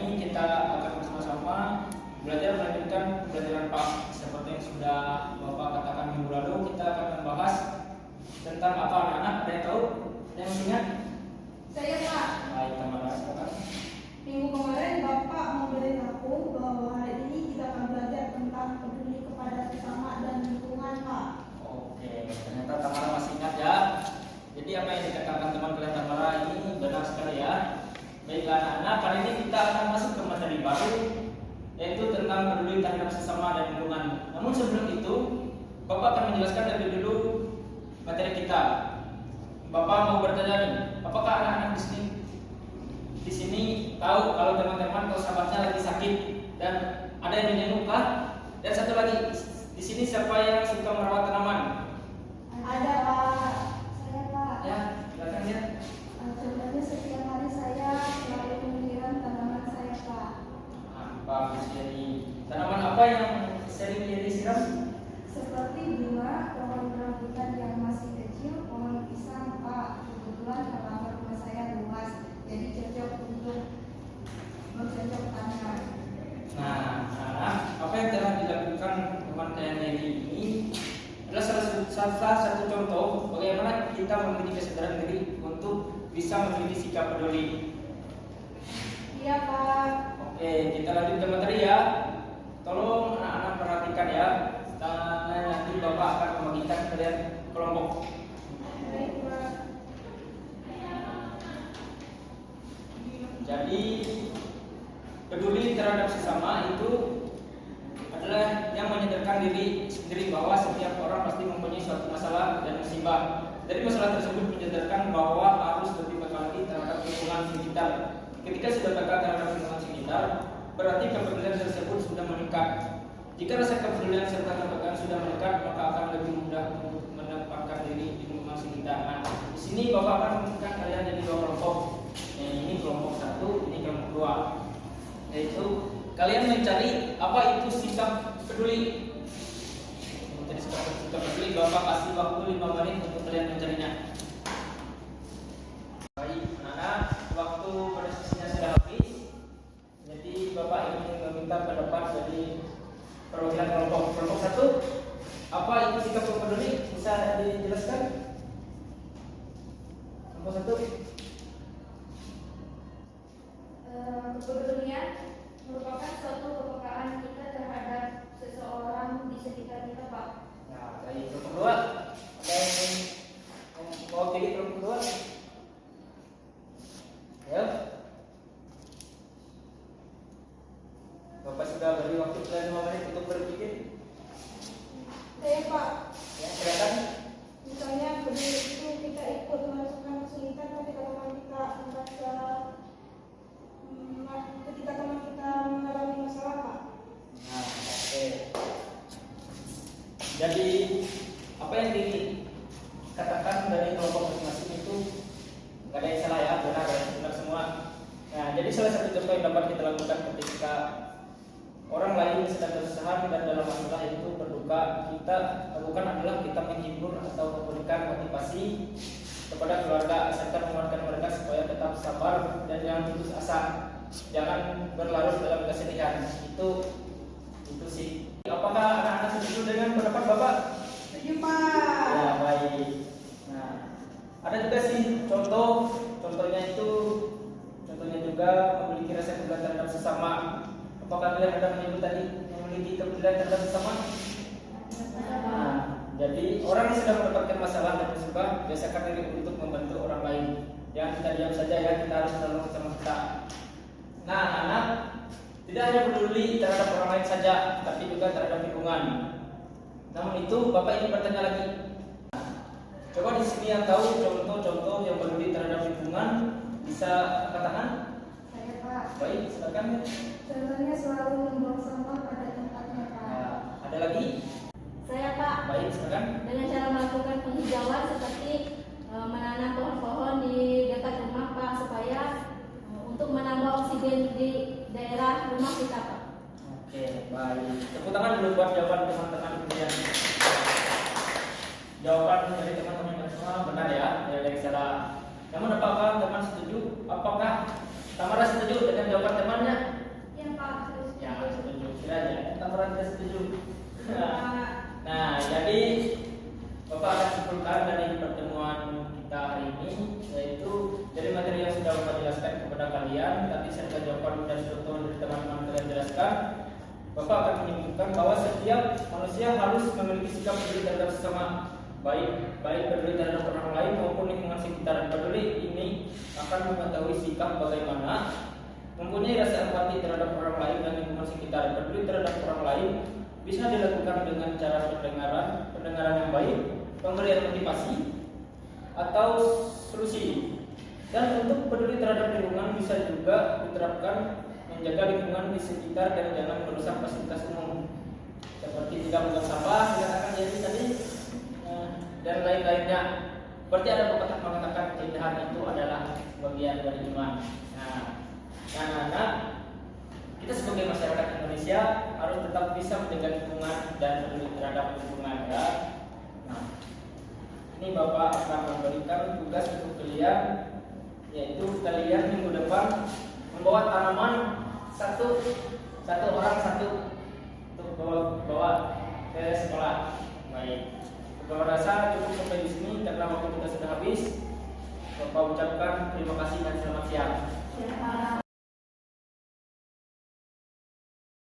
ini kita akan bersama-sama belajar melanjutkan pembelajaran Pak. Seperti yang sudah Bapak katakan minggu lalu, kita akan membahas tentang apa anak-anak. Ada yang tahu? Ada yang ingat? Saya Pak. Baik, Tamara, silakan. Minggu kemarin Bapak memberitahu bahwa hari ini kita akan belajar tentang peduli kepada sesama dan lingkungan Pak. Oke, ternyata Tamara masih ingat ya. Jadi apa yang dikatakan teman kalian Tamara ini benar sekali ya. Baiklah anak-anak, kali ini kita akan masuk ke materi baru, yaitu tentang peduli terhadap sesama dan lingkungan. Namun sebelum itu, Bapak akan menjelaskan lebih dulu materi kita. Bapak mau bertanya nih, apakah anak-anak di sini tahu kalau teman-teman atau sahabatnya lagi sakit dan ada yang menjenguk kah? Dan satu lagi, di sini siapa yang suka merawat tanaman? Ada Pak. Saya Pak. Ya, silakan ya. Contohnya setiap hari saya selalu menyiram tanaman saya Pak. Bagus, jadi tanaman apa yang sering disiram? Seperti bunga, pohon rambutan yang masih kecil, pohon pisang Pak. Kebetulan halaman rumah saya luas, jadi cocok untuk bercocok tanam. Nah, apa yang telah dilakukan teman kalian hari ini adalah salah satu contoh bagaimana kita memiliki kesadaran diri untuk bisa memiliki sikap peduli. Iya Pak. Oke, kita lanjut ke materi ya. Tolong anak-anak perhatikan ya. Nanti Bapak akan membagikan kalian kelompok. Baik Pak. Jadi peduli terhadap sesama itu adalah yang menyadarkan diri sendiri bahwa setiap orang pasti mempunyai suatu masalah dan musibah. Dari masalah tersebut menyadarkan bahwa harus lebih peka lagi terhadap lingkungan sekitar. Ketika sudah peka terhadap lingkungan sekitar, berarti kepedulian tersebut sudah meningkat. Jika rasa kepedulian serta kepekaan sudah meningkat, maka akan lebih mudah untuk menempatkan diri di lingkungan sekitar. Nah, di sini Bapak akan memberikan kalian jadi dua kelompok. Ini kelompok satu, ini kelompok dua. Yaitu kalian mencari apa itu sikap peduli. Mencari sikap peduli, Bapak kasih waktu 5 menit untuk kalian mencarinya. Baik, anak-anak, waktu pada sesinya sudah habis. Jadi Bapak ingin meminta pendapat dari perwakilan kelompok satu. Apa itu sikap peduli? Bisa dijelaskan? Kelompok satu. Kepedulian merupakan suatu kepekaan kita terhadap seseorang di sekitar kita Pak. Nah, dari kelompok dua, ada yang mau pilih kelompok dua? Ya. Bapak sudah beri waktu kalian 5 menit untuk berpikir. Saya Pak. Ya, silakan. Misalnya peduli itu kita ikut merasakan kesulitan ketika teman kita ketika teman kita mengalami masalah Pak. Nah, oke. Jadi apa yang dikatakan dari kelompok masing-masing itu nggak ada yang salah ya, benar semua. Nah, jadi salah satu contoh yang dapat kita lakukan ketika orang lain sedang kesusahan dan dalam masalah itu berduka, kita lakukan adalah kita menghibur atau memberikan motivasi kepada keluarga serta menguatkan mereka supaya tetap sabar dan jangan putus asa, jangan berlarut dalam kesedihan. Itu sih. Apakah anak-anak setuju dengan pendapat Bapak? Setuju Pak. Ya, baik. Nah, ada juga sih contohnya juga memiliki rasa kepedulian terhadap sesama. Apakah kalian ada menyebut tadi memiliki kepedulian terhadap sesama? Nah, jadi orang yang sedang mendapatkan masalah dan musibah biasakan diri untuk membantu orang lain. Jangan kita diam saja ya, kita harus menolong sama kita. Nah, anak tidak hanya peduli terhadap orang lain saja, tapi juga terhadap lingkungan. Namun itu Bapak ingin bertanya lagi. Nah, coba di sini yang tahu contoh-contoh yang peduli terhadap lingkungan bisa katakan? Saya Pak. Baik, silakan. Contohnya selalu membuang sampah pada tempatnya Pak. Nah, ada lagi? Saya Pak. Baik, silakan. Dengan cara melakukan penghijauan seperti menanam pohon-pohon di dekat rumah Pak supaya untuk menambah oksigen di daerah rumah kita Pak. Oke, baik. Tepuk tangan dulu buat jawaban teman-teman kemudian. Jawaban dari teman-teman semua benar ya, tidak ada yang salah. Namun apakah teman setuju? Apakah Tamara setuju dengan jawaban temannya? serta jawaban dan contoh dari teman-teman kalian jelaskan, Bapak akan menyebutkan bahwa setiap manusia harus memiliki sikap peduli terhadap sesama, baik peduli terhadap orang lain maupun lingkungan sekitar. Peduli ini akan mengetahui sikap bagaimana mempunyai rasa empati terhadap orang lain dan lingkungan sekitar. Peduli terhadap orang lain bisa dilakukan dengan cara pendengaran yang baik, pemberian motivasi atau solusi. Dan untuk peduli terhadap lingkungan bisa juga diterapkan menjaga lingkungan di sekitar dan jangan merusak fasilitas umum seperti tidak membuang sampah, tidak akan jadi tadi dan lain-lainnya. Berarti ada pepatah mengatakan keindahan itu adalah bagian dari iman. Nah, anak-anak, kita sebagai masyarakat Indonesia harus tetap bisa menjaga lingkungan dan peduli terhadap lingkungan ya. Nah, ini Bapak akan memberikan tugas untuk kalian, yaitu kalian minggu depan membawa tanaman satu orang untuk bawa ke sekolah. Baik. Bapak rasa cukup sampai di sini karena waktu kita sudah habis. Bapak ucapkan terima kasih dan selamat siang.